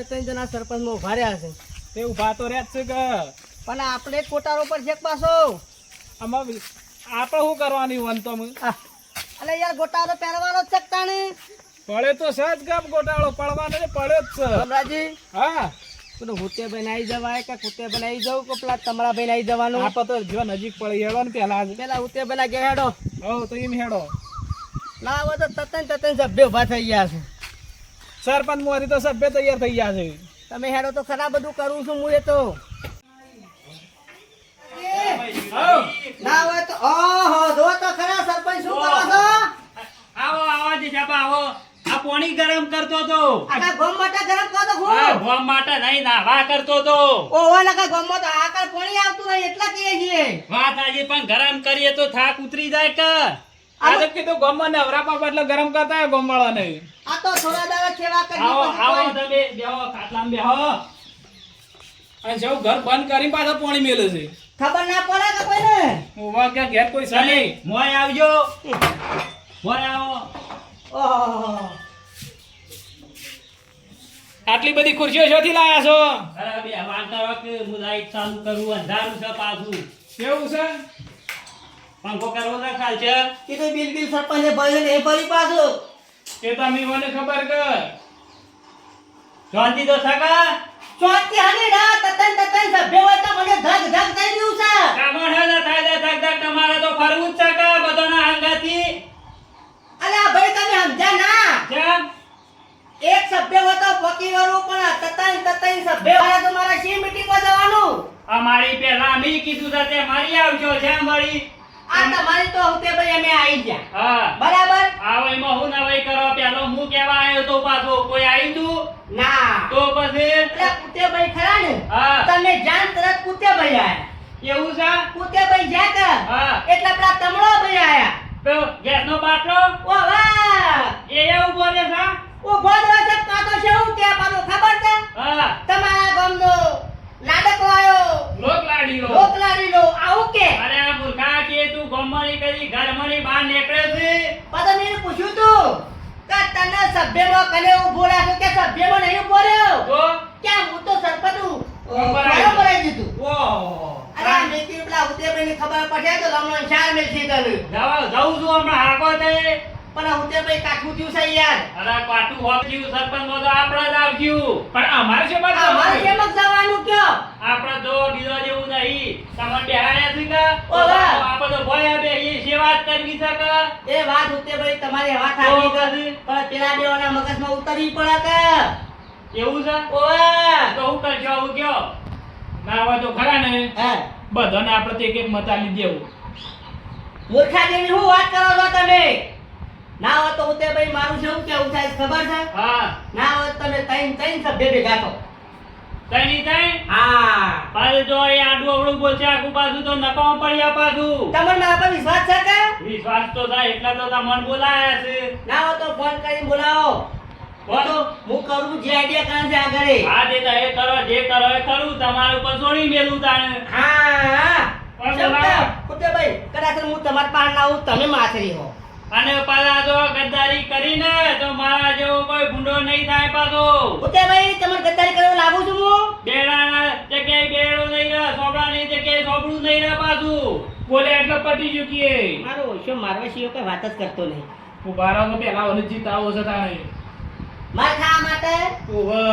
ત્રણ જણા સરપંચમાં ઉભા રહ્યા છે તે ઉભા તો રહ્યા જ છે કે પણ આપણે જ કોટારો પર છે પાછો. આમાં આપણે શું કરવાની વન તો અલે યાર ગોટાળો પહેરવાનો જ શકતા ને પડે તો સજ ગપ ગોટાળો પડવાનો ને પડ્યો જ છે કમરાજી. હા પેલું હુતે ભાઈ આવી જવાય કે કુતે ભાઈ આવી જવું કે પેલા તમારા ભાઈ આવી જવાનું. આપણે તો જો નજીક પડી હેડો ને પેલા હુતે ભાઈ ઘેર હેડો. તો એમ હેડો ના હવે તો તતન સભ્ય ઉભા થઈ ગયા છે. સરપંચ મોરી તો સભ્ય તૈયાર થઈ ગયા છે. તમે હેડો તો ખરા બધું કરું છું હું એ તો ના હોય તો ઓહો જો તો ખરા સરપંચ શું કરો છો? આવો આવો જીજાબા આવો. આ પાણી ગરમ કરતો તો. આખા ગોમ માટે ગરમ કરો તો આ ભોમ માટે નહીં નાવા કરતો તો. ઓવા લખા ગોમ તો આકર પાણી આવતું હોય એટલા કહીએ છીએ. વાત આજે પણ ગરમ કરીએ તો થાક ઉતરી જાય કે. આજે કીધું ગમમાં ને અવરાપા એટલે ગરમ કરતા હોય ગમવાળાને. આ તો થોડા દાડા સેવા કરી આવો આવો તમે બેહો ખાટલામાં બેહો. અને સૌ ઘર બંધ કરી પાછા પાણી મેલે છે. ખબર ના પડે કે કોઈને ઉભા ક્યાં ઘેર કોઈ છે ચાલે નહીં. મોય આવજો. મોય આવો. ઓહો આટલી બધી ખુરશીઓ શોથી લાયા છો? અરે બે વાત કરો કે હું લાઈટ ચાલુ કરું અંધારું છે પાછું. કેવું છે? પંખો કરવો છે ખાલ છે. એ તો બિલ સરપંચે ભર્યું ને એ ભરી પાછું. કે તમે મને ખબર કે શાંતિ તો સકા. ચોથી હાલી ના તતન સભ્ય હોય તો મને ધગ ધગ થઈ ગયું છે. કામણ હે ને થાય ધક ધક તમારે તો ફરવું જ છે કે બધાના હંગાથી. અલે આ ભાઈ તમે સમજ્યા ના કેમ? એક સભ્ય હોય તો પકી વાળું પણ તતન સભ્ય હોય તો મારા સી મીટિંગમાં જવાનું. અમારી પેલા અમે કીધું છે તે મારી આવજો છે મળી. આ તમારી તો હુતે ભાઈ અમે આવી ગયા હા બરાબર. આવો એમાં હું નવાઈ કરો પેલો હું કેવા આવ્યો તો પાછો કોઈ આવી તું ના તો પછી એટલે કુતે ભાઈ ખરા ને હા તમે જાણ તરત કુતે ભાઈ આયા. એવું છે. કુતે ભાઈ જ્યાં કે હા એટલે પેલા તમળો ભાઈ આયા. તો ગેસનો બાટલો ઓ વાહ એ ઉભો રહે છે. ઓ ભોળવા છે પાતો છે હું ત્યાં પાતો ખબર છે હા તમારા ગામનો લાડકો આયો લોક લાડી લો. લોકલાડી લો આવું કે અરે મૂર્ખા કે તું ગમવાની કરી ઘરમાંની બહાર નીકળે છે. પાતો મેં પૂછ્યું તું કે તને સભ્યમાં કને ઉભો રાખ્યો કે સભ્યમાં નહીં ઉભો રહ્યો તો ક્યાં હું તો સરપંચ બરાબર. બરાબર આવી દીધું. ઓહો અરે આ મેકી પેલા ઉદયભાઈની ખબર પડે તો લમણો ચાર મેલ છે તને જાઉં છું હમણાં હાકો તે. પણ આ ઉદયભાઈ કાઠું થયું છે યાર. અરે કાટું હોપ જેવું સરપંચ તો આપણે જ આવજ્યું. પણ અમારે છે બાદ અમારે કેમ જવાનું કયો આપણે તો બીજો જેવું નહીં. તમને બેહાડ્યા છે કે ઓલા. આપણે તો ભોયા બે એ સેવા જ કરવી છે કે. એ વાત ઉદયભાઈ તમારી વાત તો સાચી છે પછી પણ પેલા દેવાના મગજમાં ઉતરવી પડે કે એવું છે. ઓવા તો હું કરજો હું કયો. ના હોય તો ખરા ને હે બધાને આપણે તો એક એક મત આલી દેવું. મૂર્ખા જેવી શું વાત કરો છો તમે? ના હોય તો ઉદયભાઈ મારું શું કેવું થાય છે ખબર છે? હા ના હોય તો તમે ત્રણ સભ્ય ભેગા થો. તઈ તઈ હા પાછું તો એ આડું અવળું બોલશે આખું પાછું તો નકામ પડ્યા પાછું. તમને મારા પર વિશ્વાસ છે કે? વિશ્વાસ તો થાય એટલા તો તમને બોલાયા છે. ના હોય તો ફોન કરીને બોલાવો. બોલ. તો હું કરું જે આઈડિયા કરે છે આગળ. હા તે તો એ કરો જે કરો એ ખરું તમારું ઉપર છોડી મેલું તાણે. હા પણ સમજો બોલાવો. ઉદયભાઈ કદાચ હું તમારા પાસે ના આવું તમે માથરી હો. અને પાછા જો ગદ્દારી કરીને તો મારા જેવો કોઈ ભૂંડો નહીં થાય પાછો. ઉદયભાઈ તમે ગદ્દારી કરવા લાગુ છું હું? બેડાના જગ્યાએ બેડો નહીં રહે, સોબડાની જગ્યાએ સોબડું નહીં રહે પાછું. બોલે એટલે પતી ચૂકીએ. મારો ઓછો મારવા સિવાય કોઈ વાત જ કરતો નહીં. ઉભા રહો તો પેલા ઓને જીતાવો છે તાણે. માર ખાવા માટે ઓહો.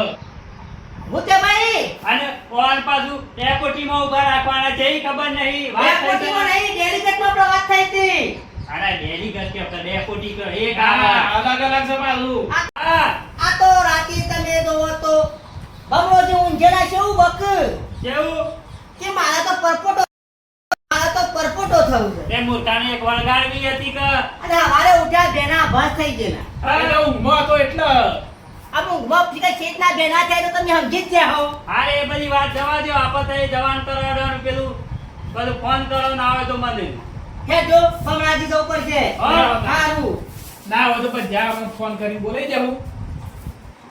ઉદયભાઈ અને ઓન પાછું એકોટીમાં ઊભા રાખવાના છે ઈ ખબર નહીં. બે કોટીમાં નહીં ડેલિગેટમાં પ્રવાસ થઈ હતી. અરે ડેલી કરકે આપણે એકોટી કર એક હા, આ. અલગ અલગ છે પાછું. હા આ તો રાતે તમે જોવો તો બમરો જે ઊંઝેલા છે એવું બક કેવું કે મારા તો પરપોટો થયું છે. તે મૂર્ખાને એક વળગાડવી હતી કે અને હવારે ઉઠ્યા બેના ભસ થઈ ગયેલા. અરે તો ઊંઘમાં હતો એટલે. અમુક વપ થી ચેતના બેના થાય તો તમે સમજી જ જાઓ. હારે એ બધી વાત જવા દો. આપણે જવાન કરાવવાનું પેલું બધું ફોન કરો ના આવે તો મને. હે જો હમણાંથી તો ઉપર છે. હા. સારું ના હોય તો પછી જ્યાં ફોન કરીને બોલાઈ જાઉં.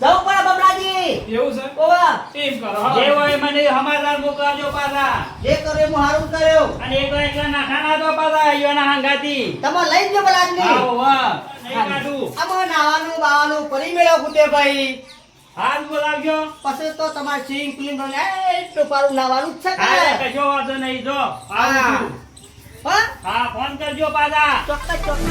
જવું પડે બબલાજી. એવું છે ઓવા એમ કરો જે હા. હોય મને સમાચાર મોકલજો પાછા. જે કર્યું એ હું હારું કર્યો. અને એકલા નાખાના તો પાછા અહીંયાના હાંગાથી. તમે લઈ જ બલાદને. આવો વાહ નહીં કાઢું. આમાં નાવાનું બાવાનું ફરી મેળો કુટે ભાઈ. હાલ બોલાવજો. પછી તો તમારે સ્વિમિંગ પુલિંગ એટલું પારું નાવાનું જ છે હા કે કશો વાંધો નહીં જો હા. આવું છું. હા હા ફોન કરજો પાછા. ચોક્કસ ચોક્કસ.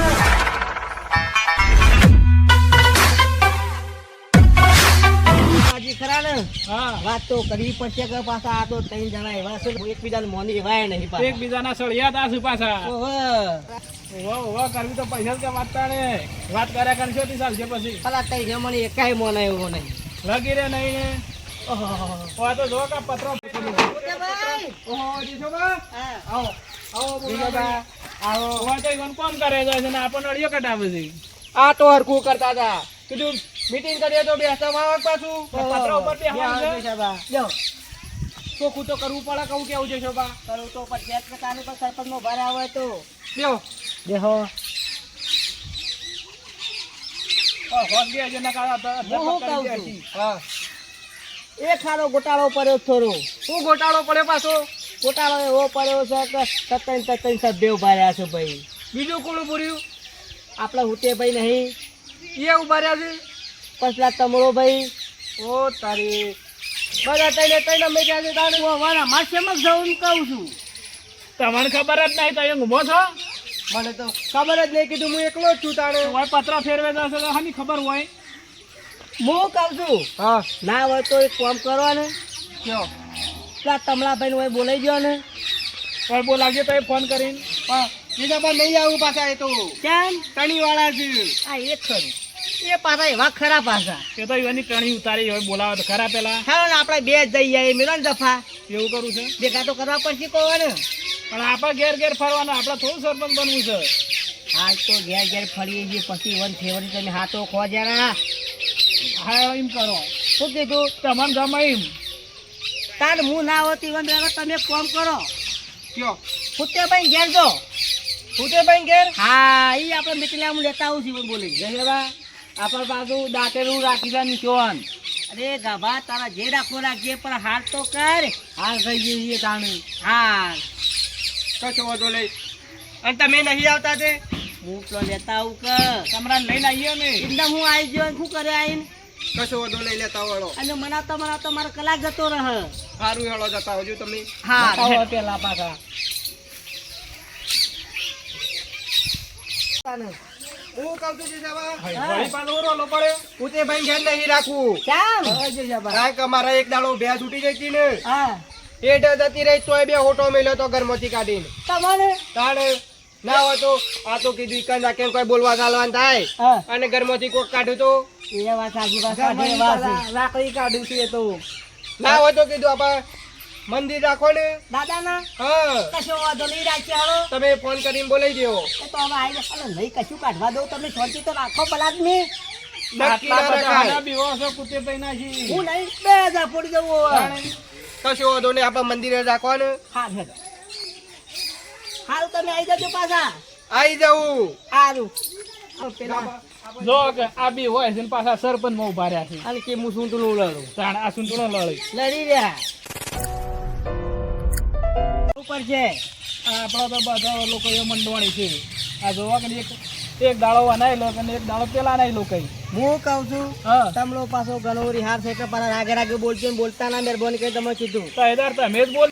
બાજી ખરા ને હા વાત તો કરવી પડશે કે પાછા આ તો ત્રણ જણા એવા છે એકબીજાને મોની એવાય નહીં પાછા. એકબીજાના સળિયા તાસુ પાછા ઓહો. ઓવા કરવી તો પૈસા જ કમાતા ને વાત કર્યા કરશો તે ચાલશે પછી અલા કઈ જમણે એકાય મોને એવો નહીં. લગી રે નહીં ને ઓહો. ઓવા તો જો કે પત્રો ઓકે ભાઈ. ઓહો જીજોબા હા. આવો આવો જીજોબા, આવો. ઓવા તો ઈવન કોમ કરે છે ને આપણને અડિયો કટાવે છે આ તો હરખું કરતા હતા કીધું મીટિંગ કરીએ તો બેસતા માં પાછું પત્ર ઉપર બે હાલ છે જીજોબા. લ્યો. ચોખ્ખું તો કરવું પડે કહું કેવું છે શોભા કરું તો પંચાયત કે તાને પણ સરપંચનો ભારે આવે તો લ્યો દેહો. હોત બે જણા કાઢા હું શું કહું છું? હા એ ખાડો ગોટાળો પડ્યો થોડો. શું ગોટાળો પડે પાછો ગોટાળો એવો પડ્યો છે કે તત્તન સભ્ય ઉભા રહ્યા છે ભાઈ. બીજું કોણ પૂર્યું આપણા હુતે ભાઈ નહીં, એ ઉભા રહ્યા છે પછલા તમરો ભાઈ. ઓ તારી બધા તઈને તઈને અમે ત્યાં છે તારે મારા માસ્યમાં જવું કહું છું. તમને ખબર જ નહીં તો એ ઊભો છો મને તો ખબર જ નહીં કીધું હું એકલો જ છું તારે ઓય પત્ર ફેરવે જશે તો હાની ખબર હોય હું કહું છું હા ના હોય તો એક કામ કરો ને, કયો પેલા તમલાભાઈ હોય બોલાઈ ગયો ને. ઓય બોલાવજો તો એ ફોન કરીને બીજા પર નહીં આવું પાછા એ તો કેમ? તણી વાળા છે આ એ ખરું. એ પાછા એવા ખરા પાછા. એ તો એની કણી ઉતારી હોય બોલાવો તો ખરા પેલા ચાલો ને આપણે બે જ જઈ આવીએ મિલન દફા. એવું કરું છે ભેગા તો કરવા પડશે કહો ને. પણ આપણે ઘેર ઘેર ફરવાનું આપણે થોડું સરપંચ બનવું છે હાલ તો ઘેર ઘેર ફરીએ છીએ પછી વન ફેવરી તમે હાથો ખો જરા. હા એમ કરો શું કીધું? તમને ગમે એમ તાર હું ના હોતી વન ડ્રાઈવર તમે ફોન કરો. કયો ફૂટેભાઈ ઘેર જો. ફૂટેભાઈ ઘેર હા ઈ આપણે મીટલા હું લેતા આવું છું બોલી. જયબા આપણા પાછું દાંતેલું રાખી છે નિશોન અરે ગાભા તારા જે રાખો રાખજે પણ હાલ તો કર. હાલ થઈ જઈએ તાણી હાલ કશો વાંધો નહીં અને તમે નહીં આવતા તે હું તો લેતા આવું કે તમારા લઈને આવીએ ને એકદમ હું આવી ગયો શું કરે આવીને કશો વાંધો નહીં લેતા વળો અને મનાવતો મારો કલાક જતો રહે. સારું હેળો જતા આવજો તમે હા બતાવો પેલા પાછા હું કહું છું જીજાબા વળી પાછો રોલો પડ્યો ફૂટેભાઈ ઘેર નહીં રાખવું કેમ? કારણ કે અમારા એક દાડો ભેંસ છૂટી જઈ હતી ને હા પેટ જતી રહી તોય બે હોટો મેલ્યો તો ઘરમાંથી કાઢીને તમારે તાણે ના હોય તો આ તો કીધું ઈકન રાખીને કોઈ બોલવા ચાલવાનું થાય હા અને ઘરમાંથી કોક કાઢ્યું તો એ વાત સાચી વાત સાચી વાત છે. લાકડી કાઢ્યું છે એ તો ના હોય તો કીધું આપણે મંદિર રાખો ને દાદાના હા કશો વાંધો નહીં રાખી હાલો. તમે ફોન કરીને બોલાવી દો એ તો હવે આવી જશે. અરે નહીં કશું કાઢવા દઉં તમે શાંતિ તો રાખો પલાદ ને. નક્કી ના આટલા બધા રખાય હાના બીવો છો કુતે પૈ નાખી હું નહીં 2000 પડી જવું હવે. કશો વાંધો નહીં આપણે મંદિરે રાખો ને હાલ હેડો. હાલ તમે આવી જજો પાછા. આવી જવું હારું. હવે પેલા જો કે આ બી હોય છે ને પાછા સરપંચ માં ઉભા રહ્યા છે અને કે હું શું તું લડું તાણ આ સુંદરો લડે લડી રહ્યા ઉપર છે. આપણા તો બધા લોકો એ મંડવાણી છે આ જોવા કે એક દાડો અનાય લો અને એક દાડો પેલા અનાય લો કઈ હું કહું છું હા તમલો પાછો ઘણો રિહાર છે કે પાછા રાગે રાગે બોલજો ને બોલતા ના મહેરબાની કરી તમે કીધું. તો એદાર તમે જ બોલ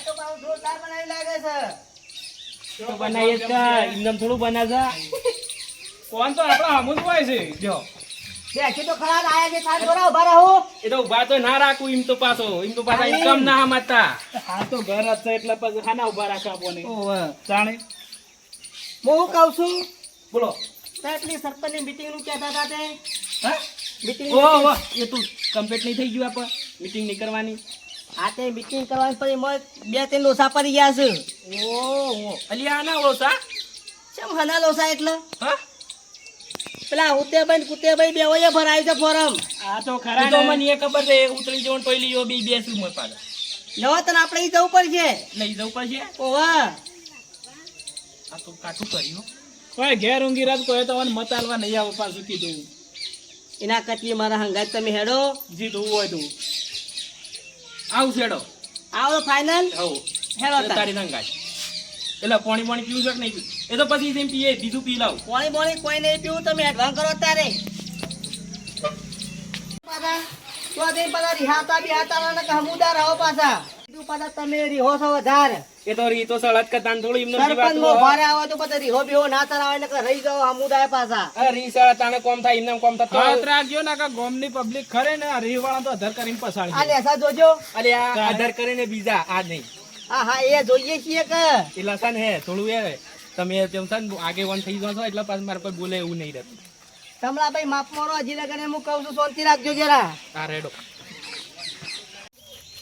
તો પાછું જોરદાર બનાવી લાગે છે. તો બનાવીએ જ કા ઇન્દમ થોડું બનાવશે કોણ તો આપણા હમું જ હોય છે જો બેસી તો ખરા આયા છે તાર જોરા ઉભા રહો. એ તો ઉભા તો ના રાખું એમ તો પાછા ઇન્કમ ના હમાતા આ તો ઘર જ છે એટલે પછી ખાના ઉભા રાખે આપોને જાણે હું કહું છું બોલો તો એટલી સરપંચની મીટિંગ નું કહેતા હતા તે હા મીટિંગ ઓહો એ તું કમ્પ્લીટ નહીં થઈ ગયું આપણે મીટિંગ નહીં કરવાની આ તે મીટિંગ કરવાની પછી મોય 2-3 લોસા પડી ગયા છે. ઓહો અલિયા ના ઓળસા કેમ હના લોસા એટલે હા પેલા ઉતેભાઈ કુતેભાઈ બે વયે ભરાય છે ફોરમ. આ તો તો ખરા મને એ ખબર છે ઉતરી જવાનું ટોયલી જો બી બેસું મત પાછા જવા તને આપણે ઈ જવું પડશે. લઈ જવું પડશે ઓવા આ તો કાઠું કર્યું ઓય ઘેર ઊંઘી રાત કોઈ તમને મત આલવા નહીં આવે પાછું કીધું એના કરતી મારા હંગાત તમે હેડો જીતવું હોય તું આવું છેડો આવો ફાઇનલ આવું હેડો તાર. તારી નંગાય એટલે પાણી પાણી પીવું છે કે નહીં પીવું? એ તો પછી જેમ પીએ બીજું પી લાવ પાણી બોણી કોઈ નહીં પીવું તમે એડવાન્સ કરો તારે પાછા તો જઈને પાછા રિહાતા બિહાતા ને હમુદાર આવો પાછા કીધું પાછા તમે રીહો છો વધારે એ તો રીતો સળદ કરતા થોડું એમને સરપંચ માં ભારે આવે તો પછી રીહો બીહો ના તરાવે ને રહી જાવ હમુદાય પાછા રીસળ તાણે કોમ થાય એમને કોમ થતો હાથ રાખજો ને કે ગોમની પબ્લિક ખરે ને રીહ વાળા તો અધર કરીને પસાડી આ લેસા જોજો અરે આ અધર કરીને બીજા આ નહીં હા હા એ જોઈએ છીએ કે એ લસણ હે થોડું એ તમે તેમ છે ને આગેવાન થઈ જાવ છો એટલે પાછું મારે કોઈ બોલે એવું નહીં રહેતું તમલા ભાઈ માપ મારો હજી લગને હું કહું છું શાંતિ રાખજો જરા આ રેડો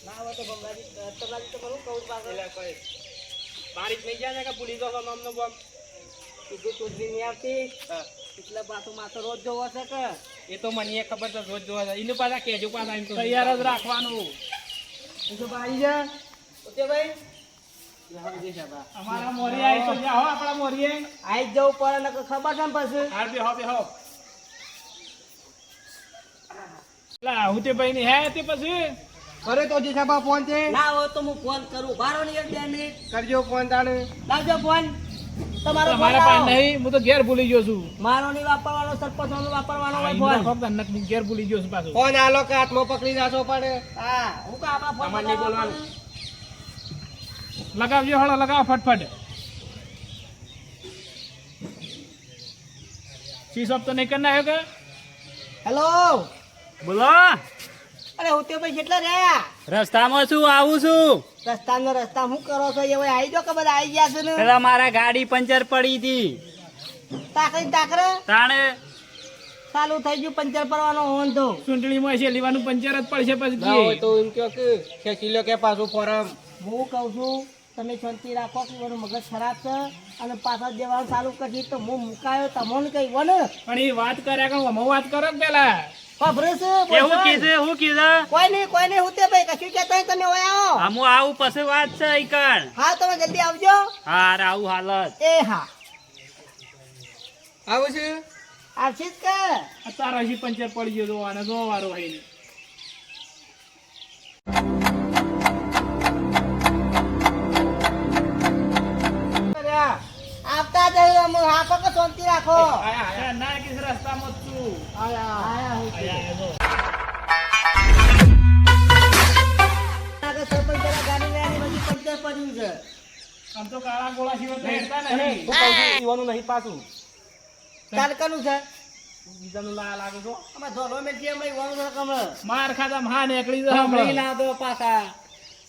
ના હોય તો ગંગાજી તમલાજી તો મને કહું પાછળ બારીક નહીં જાય ને કે ભૂલી જાવ નામનો બોમ કીધું તું નહીં આવતી એટલે પાછું માથો રોજ જોવો છે કે એ તો મને ખબર છે રોજ જોવા જાય એને પાછા કેજો પાછા એમ તો તૈયાર જ રાખવાનું એ તો ભાઈ છે ઓકે ભાઈ અમારા મોરી આવી તો જા હો આપણા મોરીએ આઈ જ જવું પડે ને ખબર છે ને પછી હાર બે હો લા હું તે ભાઈ ની હે તે પછી કરે તો જી સાહેબ ફોન છે ના હોય તો હું ફોન કરું બારો નહીં 2 મિનિટ કરજો ફોન તાણે લાવજો ફોન તમારો ફોન મારા પાસે લાવો. નહીં હું તો ઘેર ભૂલી ગયો છું મારો નહીં વાપરવાનો સરપંચ નો વાપરવાનો હોય ફોન ફક્ત નક ઘેર ભૂલી ગયો છું પાછું ફોન આલો કે હાથમાં પકડી રાખો પડે હા હું કા આપણા ફોન તમારે નહીં બોલવાનું. લગાવજો હળો લગાવો ફટફટ સ્વિચ ઓફ તો નહીં કરી નાખ્યો કે હેલો બોલો અરે હું તે ભાઈ કેટલા રહ્યા રસ્તામાં છું આવું છું રસ્તા હું કરો છો એ ભાઈ આવી જાઓ કે બધા આવી ગયા છે ને પેલા મારા ગાડી પંચર પડી હતી તાકરે તાણે ચાલુ થઈ ગયું પંચર પડવાનો હોન તો ચૂંટણીમાં છે લેવાનું પંચર જ પડશે પછી ના હોય કીએ. તો એમ કહો કે ખેંચી લો કે પાછું ફોરમ હું કહું છું તમે શાંતિ રાખો કે મારું મગજ ખરાબ છે અને પાછા દેવાનું ચાલુ કરી તો હું મુકાયો તમને કઈ ને પણ એ વાત કર્યા કે હું વાત કરો કે પેલા ખબર છે એવું કીધું હું કીધું કોઈ નહીં હું તે ભાઈ કશું કહેતા નહીં, તમે ઓય આવો હું આવું પછી વાત છે ઈકણ હા તમે જલ્દી આવજો હા આવું હાલત એ હા આવું છે આવશીશ કે અત્યારે હજી પંચર પડી ગયો જોવાને જો વારો હોય ને આવતા જઈએ અમે હા પકડ શાંતિ રાખો ના કિસ રસ્તામાં જ છું આયા હું છું. આયા, જો. આગળ સરપંચ જરા ગાડી વાળી બધી પંચર પડ્યું છે આમ તો કાળા ગોળા સિવાય તો હેડતા નહીં. હું કહું છું પીવાનું નહીં પાછું તારકાનું છે બીજાનું લા લાગે છો અમે ધોલો મેથી અમે ઈવાનું છે કમે માર ખાતા હા નીકળી જાય સાંભળી હમણાં. ના દો પાછા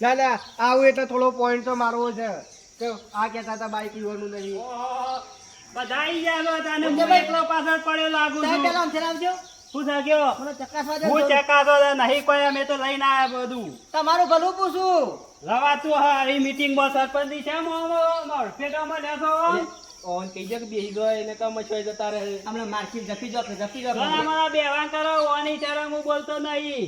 ના ના આવું એટલે થોડો પોઈન્ટ તો મારવો છે કે આ કહેતા હતા બાઈક પીવાનું નહીં ઓહો, બધા આઈ ગયા છો તને ઓકે હું ભાઈ. એકલો પાછળ પડ્યો લાગુ તમે છું પેલા આમથી લાવજો શું થાક્યો મને ચકાસવા દો હું ચકાતો નહીં કોઈ અમે તો લઈને આવ્યા બધું તમારું ભલું પૂછું લવાતું હા એ મીટિંગમાં સરપંચ ની છે પેટામાં લેશો ઓન કહી દે કે બેસી ગયો એને કમ મચવાઈ જતા રહે હમણાં માર્કેટ જપી જો ઘણા મારા બેવાન કરો ઓની ચારા હું બોલતો નહીં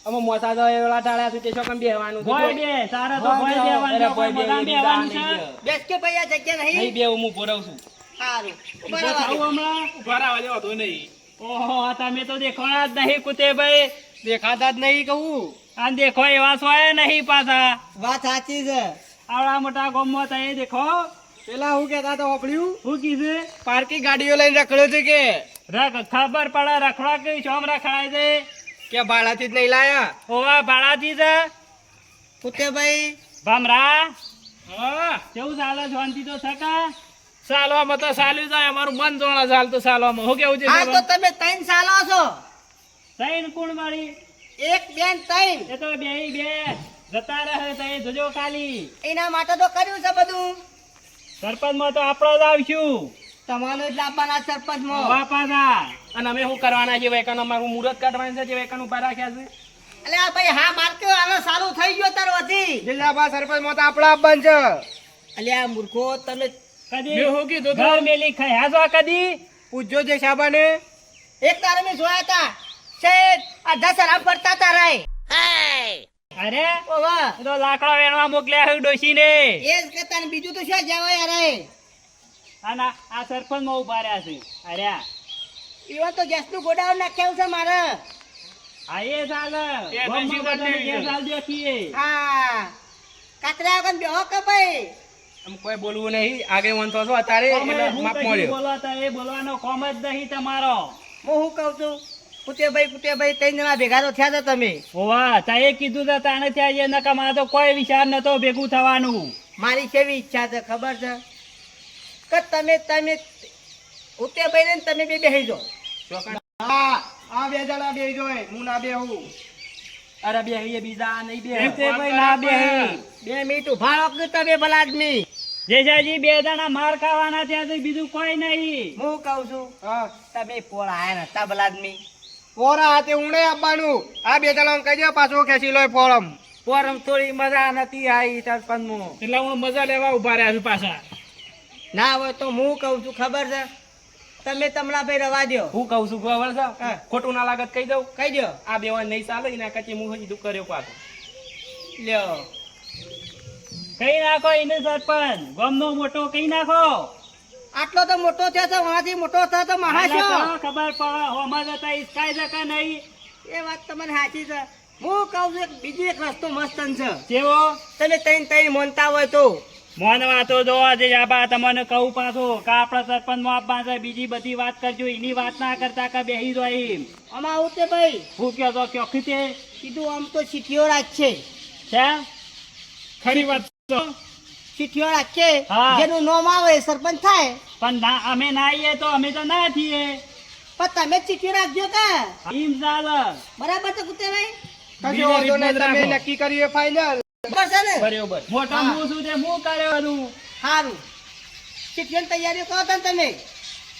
અમે મોસા તો એવડા ટાળ્યા છે તે શું કેમ બેહવાનું ભોય બે તારા તો ભોય બેવાનું અરે ભોય મગામ બેહી બેવાનું નહીં છે ગયો. બેસ કે ભાઈ આ જગ્યા નહીં નહીં બેહું હું ભોરવ છું સારું ઉભા બરાબર થાવ હમણાં ઉભા રહેવા દેવા તો નહીં ઓહો આ તમે તો દેખવાના જ નહીં કુતેભાઈ દેખાતા જ નહીં કહું આ દેખો એવા સોય નહીં પાછા વાત સાચી છે આવડા મોટા ગામમાં તઈ દેખો પેલા હું કહેતા તો હોપડ્યું શું કીધું પાર્કિંગ ગાડીઓ લઈને રખડ્યો છે કે ખબર પડે રખડા કે ચોમ રખડાય છે કે ભાડાથી જ નહીં લાયા ઓવા ભાડાથી છે કુતે ભાઈ ભમરા હા કેવું ચાલે શાંતિ તો થકા ચાલવામાં તો ચાલ્યું જાય અમારું મન જોણા ચાલતું ચાલવામાં હું કેવું છે હા તો તમે 3 સાલો છો તૈન કોણ મારી એક બેન 3 એ તો બે જતા રહે તઈ જોજો ખાલી એના માટે તો કર્યું છે બધું સરપંચ માં તો આપડે જ આવશું તમારો જ લાવવાના સરપંચ માં ઓવા પાછા અને અમે શું કરવાના છે વેકન અમારું મુહૂર્ત કાઢવાનું છે જે વેકન ઉભા રાખ્યા છે અલે આ ભાઈ હા માર્કે આનો સારું થઈ ગયો તાર વધી જિલ્લા સરપંચ માં તો આપણા આપવાનું છે અલે આ મૂર્ખો તમે કદી મેં શું કીધું ઘર મેલી ખાયા છો કદી પૂછજો જે સાબાને એક તારે મેં જોયા હતા શેઠ આ 10 આરામ કરતા હતા રે અરે ઓ વાહ એ તો લાકડા વેણવા મોકલ્યા છે ડોશી ને એ જ કરતા ને બીજું તો શું જવાય રે અને આ સરપંચમાં ઉભા રહ્યા છે અર્યા એવા તો ગેસનું ગોડાઉન નાખ્યું છે મારે. આ એ ચાલે ગામમાં બધાને ગેસ આલજો છીએ. હા કાતરા વગર બેહો કે ભાઈ. આમ કોઈ બોલવું નહીં આગળ વાંધો છો અત્યારે અમે એટલે હું માફ કશું મળ્યો બોલો તો એ બોલવાનો કોમ જ નહીં તમારો. હું શું કહું છું કુટેભાઈ 3 જણા ભેગા તો થયા હતા તમે. હોવા તાએ કીધું તો તાને ત્યાં એ નકા મારે તો કોઈ વિચાર નતો ભેગું થવાનું. મારી કેવી ઈચ્છા છે ખબર છે કે તમે કુટેભાઈ ને તમે બે બેસી જાઓ. હા આ બે જણા બે જોય હું ના બેહું અરે બે બીજા નહીં બે તે ભાઈ ના બેહી. 2 મિનિટ ઉભા રહો કે તમે ભલા આદમી. જેસાજી બે જણા માર ખાવાના ત્યાં તો બીજું કોઈ નહીં. હું કહું છું હા તમે પોળ આયા ને તા ભલા આદમી. પોરા હાથે ઉણે આપવાનું આ બે જણા કહી દે પાછો ખેંચી લો ફોરમ પોરમ થોડી મજા નથી આવી સરપંચમાં. એટલે હું મજા લેવા ઉભા રહ્યા છું પાછા. ના હોય તો હું કહું છું ખબર છે તમે તમલા ભાઈ રવા દો. હું કહું છું ખબર છે હા. ખોટું ના લાગત કહી દઉં કહી દો. આ બે નહીં ચાલે એના કચી હું હજી દુઃખ કર્યો પાછો લ્યો કઈ નાખો એને સરપંચ ગામનો મોટો કઈ નાખો. આટલો તો મોટો થયો છે વાંથી મોટો થયો તો મહાશો. આલા તો ખબર પડે હોમાં જતા ઈસકાઈ જકા નહીં. એ વાત તમારી સાચી છે. હું કહું છું બીજો એક રસ્તો મસ્ત છે જેવો તમે ત્રણ મોનતા હોય તો. મોનવા તો જો આજે આબા તમને કહું પાછો કે આપણા સરપંચમાં આપવા છે બીજી બધી વાત કરજો એની વાત ના કરતા કે બેહી જો એમ. આમાં આવું તે ભાઈ હું કયો તો ચોખ્ખી તે કીધું આમ તો ચીઠીઓ રાખશે. છે ખરી વાત છે. ચીઠીઓ રાખશે હા. જેનું નામ આવે એ સરપંચ થાય. પણ ના અમે ના આવીએ તો અમે તો ના થઈએ. પણ તમે ચીઠીઓ રાખજો કે એમ ચાલે. બરાબર છે કુતેભાઈ. કશો વાંધો નહીં તમે રાખો. નક્કી કરીએ ફાઇનલ બરાબર છે ને. બરોબર મોટો હા. હું છું તે હું કર્યો હતું. સારું ચીઠીઓની તૈયારીઓ કરો તમે તમે.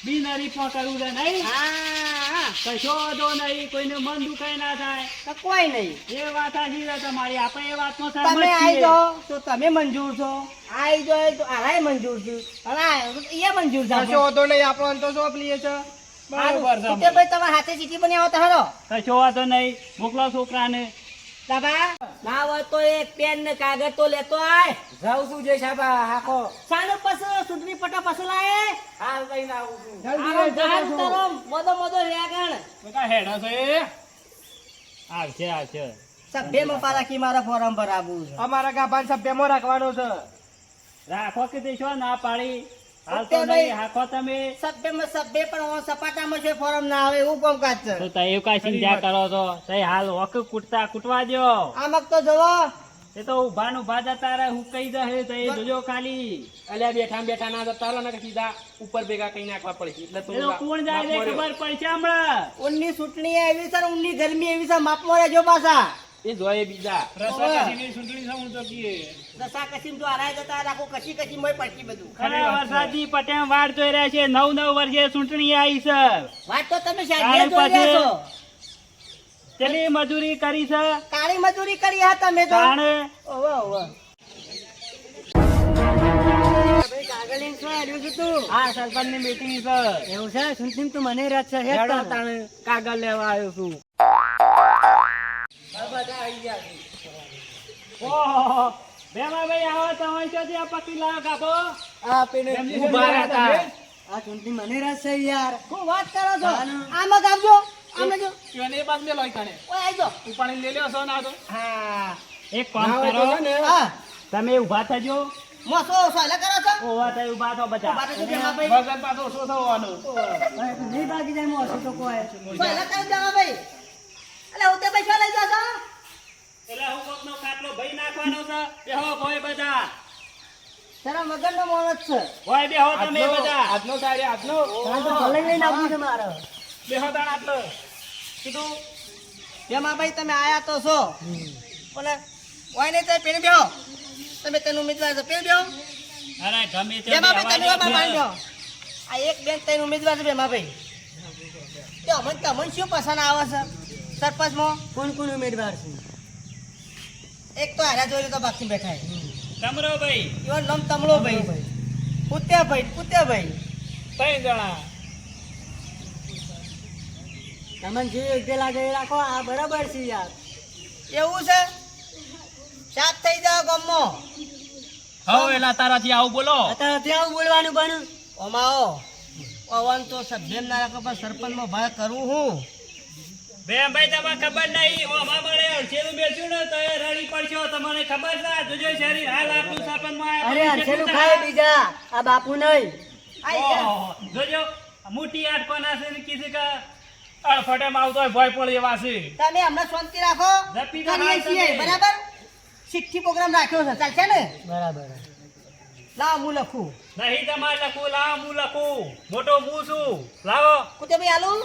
બિનહરી પકડવું છે નહીં. હા કશો વાંધો નહીં કોઈને મન દુખાય ના થાય. તો કોઈ નહીં. એ વાત સાચી છે તમારી આપણે એ વાતનો તમે સહમત આવી છીએ. જાઓ તો તમે મંજૂર છો. આવી જાય તો આરાય મંજૂર છું અને એ મંજૂર છે કશો વાંધો નહીં આપણો અંતો સોંપ લઈએ છે બરોબર છે. કુતેભાઈ તમારા હાથે ચીઠી બની આવો તો હારો. કશો વાંધો નહીં મોકલો છોકરાને. સાબા ના હોય તો એક પેન ને કાગળ તો લેતો આય. જાઉં છું જે સાહેબા હાકો સાનો પસુ સુધરી પટા પસુ લાય. હાલ લઈને આવું છું આનો જહાજ તારો મોદો રેગણ બધા હેડા છે. આવશે સભ્ય મપા રાખી મારા ફોરમ પર આવું છે. અમારા ગાભાન સભ્યમાં રાખવાનો છે રાખો કે દેશો ના પાડી હાલ તો ઓકે ભાઈ. નહીં હાકો તમે. સભ્યમાં સભ્ય પણ હું સપાટામાં છે ફોરમ ના આવે એવું કામકાજ છે. તો તય એવું કાંઈ ચિંતા કરો છો તય હાલ વક કૂટવા દો. આમક તો જવો એ તો ઉભા નું ઉભા જતા રહે હું કઈ દે તો એ જોજો ખાલી. અલ્યા બેઠા ના જતા રહો ને કે સીધા ઉપર ભેગા કઈ નાખવા પડશે એટલે એ તો કોણ જાય છે ખબર પડશે હમણાં. ઉનની ચૂંટણી આવી છે ને ઉનની ગરમી એવી છે માપમાં રહેજો પાછા. એ જોઈએ બીજા રસાકસીની ચૂંટણી છે હું તો કીએ. દશા કશીમ તો હરાય જતા રાખો કશી મોય પડતી બધું. ખરા વરસાદની પટેમ વાટ જોઈ રહ્યા છે 9 વર્ષે ચૂંટણી આવી છે. વાત તો તમે કારણ સાહેબ જોઈ રહ્યા છો. ચેલી મજૂરી કરી છે કાળી મજૂરી કરી હા તમે તો. તાણે ઓવે ઓવે. ભાઈ કાગળિયું શું આવ્યું છે તું? આ સરપંચની મીટિંગ છે. એવું છે સુનતીમ તું મને રાત છે હે હેડો તાણે. તાણે કાગળ લેવા આવ્યો છું. ઓહો ભેમાભાઈ આવો તમે ચોથી આ પકી લાવો કાપો. આ પેને ઊભા રહેતા. આ સુનતી મને રાત છે યાર. શું વાત કરો છો? આમાં આવજો. આમાં જો. ઈવન એ બાદ મેલો ઈકાને. ઓય આવજો. ઉપાડી લઈ લ્યો છો ના તો. હા. એક કામ ના હોય કરો તો છે ને હા. તમે ઊભા થજો. મોસો સોલે કરો છો? ઓવા થઈ ઊભા થો બધા. બાટે તો જમા ભાઈ. વગર પાછો શું થવાનું. નહીં ભાગી જાય મોસો તો કોઈ. સોલે કરી જમા ભાઈ. અલે હું તે પૈસા લઈ જાશો? એટલે હું કોકનો ખાટલો ભઈ નાખવાનો છે. બેહો ભોય બધા. તારા મગજનો માણસ છે. ભોય બેહો તમે બધા. આજનો સારી આજનો આ તો ભલે લઈને આવવું છે મારે. બેહો તાણ આટલો. કીધું જમા ભાઈ તમે આયા તો છો. બોલે ઓય નહીં તો પેને બેહો. તમે તેનું ઉમેદવાર છો પેને બેહો. અરે ગમે તે જમા ભાઈ તમે બેહવા ઓમાં દે. પાડી દો. આ એક બેન તેનું ઉમેદવાર છે જમા ભાઈ. તો તમને શું પસંદ આવે છે સરપંચમાં? કોણ કોણ ઉમેદવાર છે? એક તો હારા જોઈ તો બાકી બેઠા છે. તમરો ભાઈ. એવો નામ તમલો ભાઈ. કુત્યાભાઈ. ત્રણ જણા. તમને જે યોગ્ય લાગે એ રાખો. આ બરાબર છે યાર. એવું છે? સાત થઈ જાવ ગામમાં. હો એલા તારાથી આવું બોલો. અત્યારે ત્યાં આવું બોલવાનું બન્યું. ઓમાઓ પવન તો સભ્યમ ના રાખો પણ સરપંચમાં ભાગ કરું હું બેન ભાઈ તમને ખબર નહીં ઓમાં મળે અડસેલું બેસ્યું ને તો એ રડી પડશો તમને ખબર છે જોજો શરીર હાલ આપણું સરપંચમાં અરે હર્ષેલું ખાય બીજા આ બાપુ નહીં ઓહો, જોજો મોટી આટ કોના છે ને કીધું કે અડફટેમાં આવતો હોય ભય પડી એવા છે તમે હમણાં શાંતિ રાખો જપી તો કરીએ હાલ છીએ તમે. બરાબર શિક્ષી પ્રોગ્રામ રાખ્યો છે ચાલશે ને બરાબર લાવ હું લખું નહીં તમારે લખું લાવો હું લખું મોટો હું છું લાવો કુતે ભાઈ આલું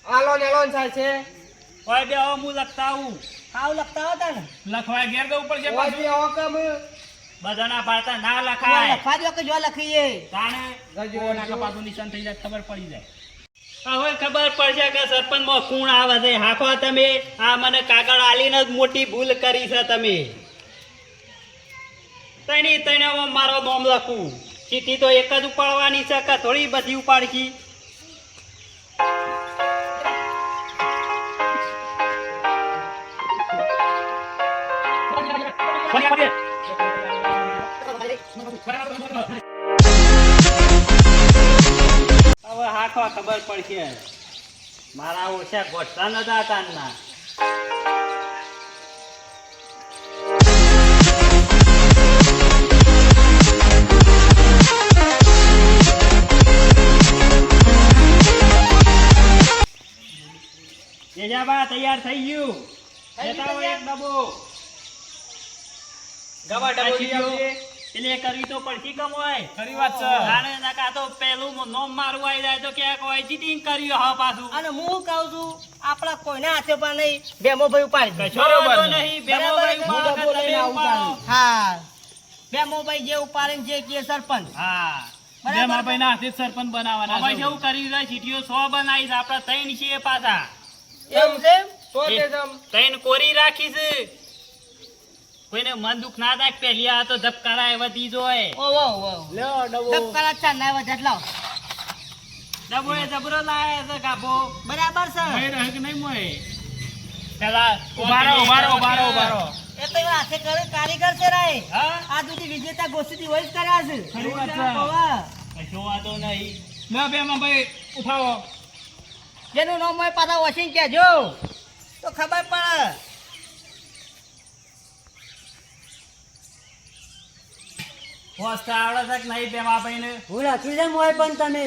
આલો નેલો ચાલશે ઓય બે હું લખતા આવું આવ લખતા હતા ને લખવા ઘેર જવું પડશે પાછું. ઓછી આવો કમ બધાના પાડતા ના લખાય લખવા દો કે જો લખીએ તાણે ગજો કોના કપાતું નિશાન થઈ જાય ખબર પડી જાય હવે ખબર પડશે કે સરપંચમાં કોણ આવે છે હાખો તમે આ મને કાગળ આલીને જ મોટી ભૂલ કરી છે તમે તને મારો નામ લખું ચીઠી તો એક જ ઉપાડવાની છે કે થોડી બધી ઉપાડશી હવે હાખો ખબર પડશે મારા ઓછા ગોઠતા નતા તાનના જેજાબા તૈયાર થઈ ગયું લેતા આવો એક ડબ્બો ગવા ડબો લઈ આવજે. એટલે કરવી તો પડતી કમ હોય ખરી વાત છે. જાણે નકા તો પેલું નોમ મારું આવી જાય તો ક્યાંક હોય ચીટિંગ કર્યું હા પાછું અને હું કહું છું આપણા કોઈના હાથે પણ નહીં ભેમો ભાઈ ઉપાડી કશો વાંધો નહીં બેમો ભાઈ ઉપાડો કે તમે ઉપાડો. હા ભેમો ભાઈ જે ઉપાડે ને જે કે સરપંચ હા બરાબર. જેમાં ભાઈના હાથે જ સરપંચ બનાવવાના અમે છે. જેવું કર્યું છે ચીટીઓ 100 બનાવીશ આપડે 3 છીએ પાછા એવું છે તો તે જમ 3 કોરી રાખી છે કોઈને મન દુખ ના થાય પહેલી આ તો ધબકારા વધી જોય ઓ ઓ ઓ લ્યો ડબો ધબકારા ચાર ના વજટ લાવ ડબો એ જબરો લાયા છે કાપો બરાબર છે ભાઈ રહે કે નહીં મોય? પેલા ઉભા રહો, ઉભા રહો, ઉભા રહો, ઉભા રહો. એ તો એવા હાથે કરે કારીગર છે રે હા આ સુધી વિજેતા ગોષ્ઠી હોય જ કર્યા છે ખરી વાત છે. હોવે. કશો વાંધો નહીં લે બેમાં ભાઈ ઉઠાવો. જેનું નામ હોય પાછા વોશિંગ કહેજો તો ખબર પડે હોસ્તા આવડે છે કે નહીં બેમા ભાઈને હું લખી દે મોય પણ તમે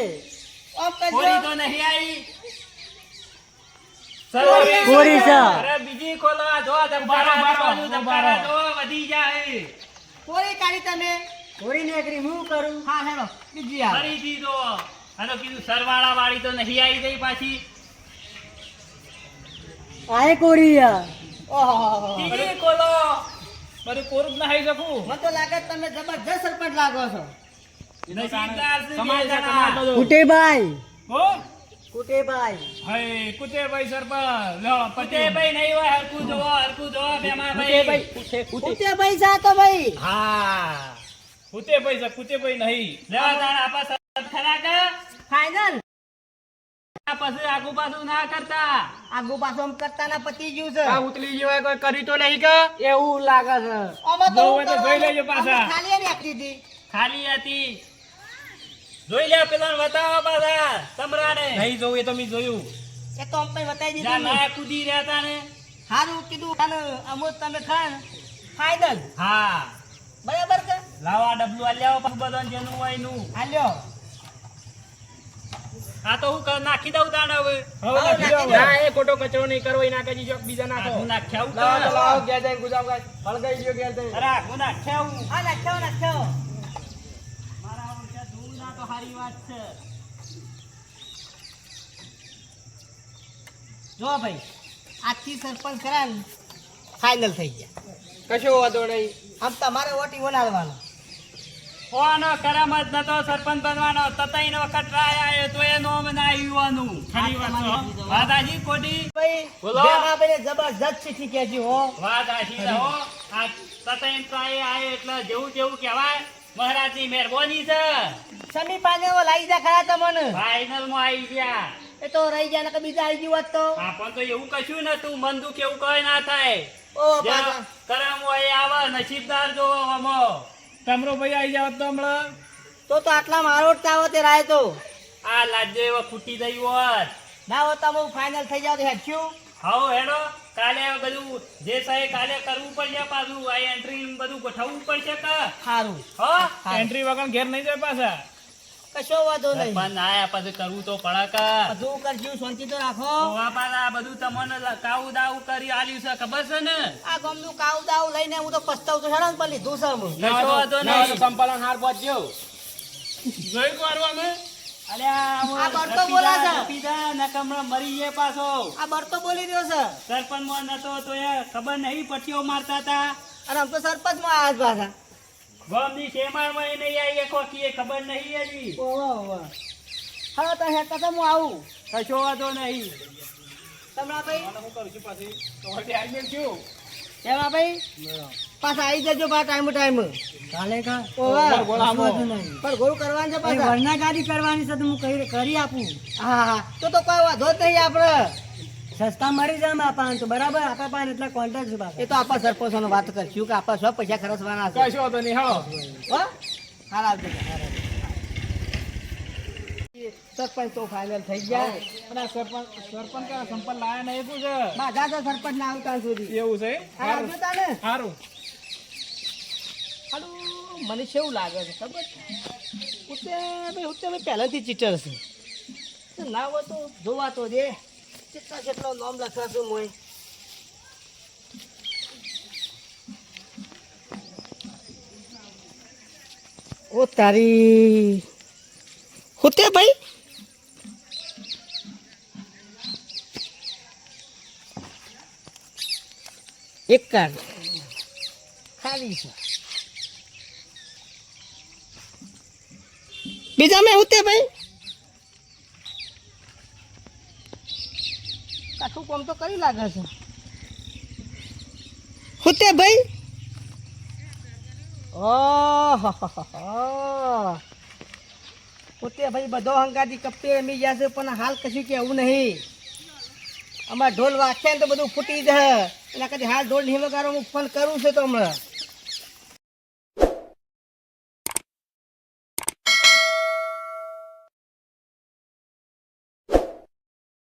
ઓફ કોરી કરજો તો નહીં આવી કોરી છે. અરે બીજી ખોલો આ જો બારો, બારો, ધબકારા જો વધી જાય કોરી કાઢી તમે કોરી નીકળી હું કરું હા હેલો બીજી આ ફરીથી જો આનો કીધું સરવાળા વાળી તો નહીં આવી ગઈ પાછી આય કોરી ઓહો બીજી ખોલો બધું કોરું જ ના ખાઈ શકું. મને તો લાગે છે તમે જબરજસ્ત સરપંચ લાગો છો નસીબદાર છે કમાલ છે, બે કમાલ જણા. બધું. કુટેભાઈ હો? કુટેભાઈ હાય, કુતેભાઈ સરપંચ. લ્યો, પતી. કુટેભાઈ નહીં હોય હરખું જોવો બેમા ભાઈ કુટેભાઈ સાતો ભાઈ હા કુતેભાઈ છે, કુતેભાઈ નહીં. લેવા તાણ આપા સરપંચ ખરા કે ફાઈનલ આ પછી આગુ પાછું ના કરતા આગુ પાછું આમ કરતા ના પતી ગયું છે આ ઉતલી જેવાય કોઈ કરી તો નહીં કે એવું લાગે છે આમાં તો જો હું હોય તો જોઈ કરવાનું? લેજો પાછા. આમાં ખાલી એને આપી દીધી ખાલી હતી જોઈ લે પેલા બતાવો પાછા તમરાને નહીં જોવું એ તો મેં જોયું. એ તો અમે બતાવી જ્યાં દીધું ના કૂદી રહેતા ને સારું કીધું અને અમુક તમે ખાન ફાઈનલ હા બરાબર કે લાવા ડબલું આ લેવો પાછું બધાને જેનું હોય એનું હાલ્યો આ તો હું નાખી દઉં તાણ હવે હવે નાખી દો. ના એ ખોટો કચરો નહીં કરવો એના કજી જો બીજા નાખો આખું નાખ્યા હું લાવો તો કર. લાવો ઘેર જઈને ગુજામ ગાય હળગાઈ ગયો ઘેર જઈને અરે આખું નાખ્યા હું હા નાખ્યો નાખ્યો મારા ઓછા ધૂળ ના તો સારી વાત છે જો ભાઈ આજથી સરપંચ કરા ને ફાઈનલ થઈ ગયા કશો વાંધો નહીં આમ તમારે વોટિંગ બનાવવાનો કોનો કરમ જ નતો સરપંચ બનવાનો તતાઈનો વખત ટ્રાય આવ્યો તો એ નોમ ના આવ્યું ખરી વાત છે. વાત આજી ખોટી ભાઈ બોલો. બેમાભાઈને જબરજસ્ત શીખી કહેજો હો વાત આજી રહો આ તતાઈનો ટ્રાય આવ્યો એટલે જેવું જેવું કહેવાય મહારાજની મહેરબાની છે સમી ફાઈનલ લાવી દે ખરા તમને ફાઇનલ માં આવી ગયા એ તો રહી ગયા ને કે બીજા આવી ગયું હોત તો આપણ તો એવું કશું નતું મન દુઃખ એવું કઈ ના થાય ઓ જ્યાં પાછા કરમ હોય એ આવે નસીબદાર જોવો અમો તમરો ભાઈ આવી જાવ તો હમણાં તો આટલા મારો જ તાવો તે રાય તો આ લાજે એવા ખૂટી થઈ હોત. ના હોતા હું ફાઇનલ થઈ જાવ તો હેડશું. હાઉ હેડો કાલે બધું જે સાહેબ કાલે કરવું પડશે પાછું આ એન્ટ્રી બધું ગોઠવવું પડશે કે સારું હો એન્ટ્રી વગર ઘેર નહીં જાય પાછા. કશો વાંધો નહીં. પણ આયા પછી કરવું તો પડે કે બધું કરજો, શાંતિ તો રાખો. ઓવા પાછા આ બધું તમને કાવું દાવું કરી આલ્યું છે ખબર છે ને. આ ગમનું કાવ દાવ લઈને હું તો પસ્તાવ તો છડા પર લીધું છે હું. કશો વાંધો નહીં. સંપાલન હાર પહોંચ્યો. જોઈ મારવા અમે અલ્યા આ બરતો બોલા છે. પીધા નકમણા મરી ગયા પાછો. આ બરતો બોલી રહ્યો છે સરપંચ માં નતો તો એ ખબર નહીં પટ્ટીઓ મારતા હતા. અને આમ તો સરપંચ માં આજ પાછા. ગોમની શેમાળમાં એ નહીં આવી એક વખત એ ખબર નહીં હજી. હા તો હેડતા તો હું આવું. કશો વાંધો નહીં. તમરા ભાઈ હું કરું છું પાછી તો હવે આઈ ગયું. એમાં ભાઈ પાછા આવી જજો પા ટાઈમ કાલે કા પણ ગોળ કરવાનું છે પાછા વરના ગાડી કરવાની છે તો હું કરી આપું. હા હા તો કોઈ વાંધો જ નહીં આપણે સસ્તા મળી જાય આપણ તો બરાબર આપણા પાસે એટલા કોન્ટેક્ટ છે. એ તો આપણા સરપંચોનો વાત કરશું કે આપણા સૌ પૈસા ખર્ચવાના છે. કશો વાંધો નહીં હાલો. હો હાલ આવજો સરપંચ તો ફાઇનલ થઈ ગયા. અને આ સરપંચ કે સંપલ લાયા નહીં પૂછે બાધા તો સરપંચ ના આવતા સુધી એવું છે. હાલ આવજો તાને. સારું હાલું મને કેવું લાગે છે ખબર ઉતે પહેલાંથી ચીટર છે ના હોય તો જોવા તો દે કેટલો નામ લખાશું મોય. ઓ તારી હોતે ભાઈ એક કાર્ડ ખાલી છે. બીજા મેં હોતે ભાઈ કાઠું કામ તો કરી લાગે છે. હોતે ભાઈ પોતે ભાઈ બધો હંગાથી કપ્પે રમી ગયા છે પણ હાલ કશું કેવું નહીં. અમારા ઢોલ વાગ્યા ને તો બધું ફૂટી જાય એના કદી હાલ ઢોલ નહીં વગાડો હું ફોન કરું છું તો હમણાં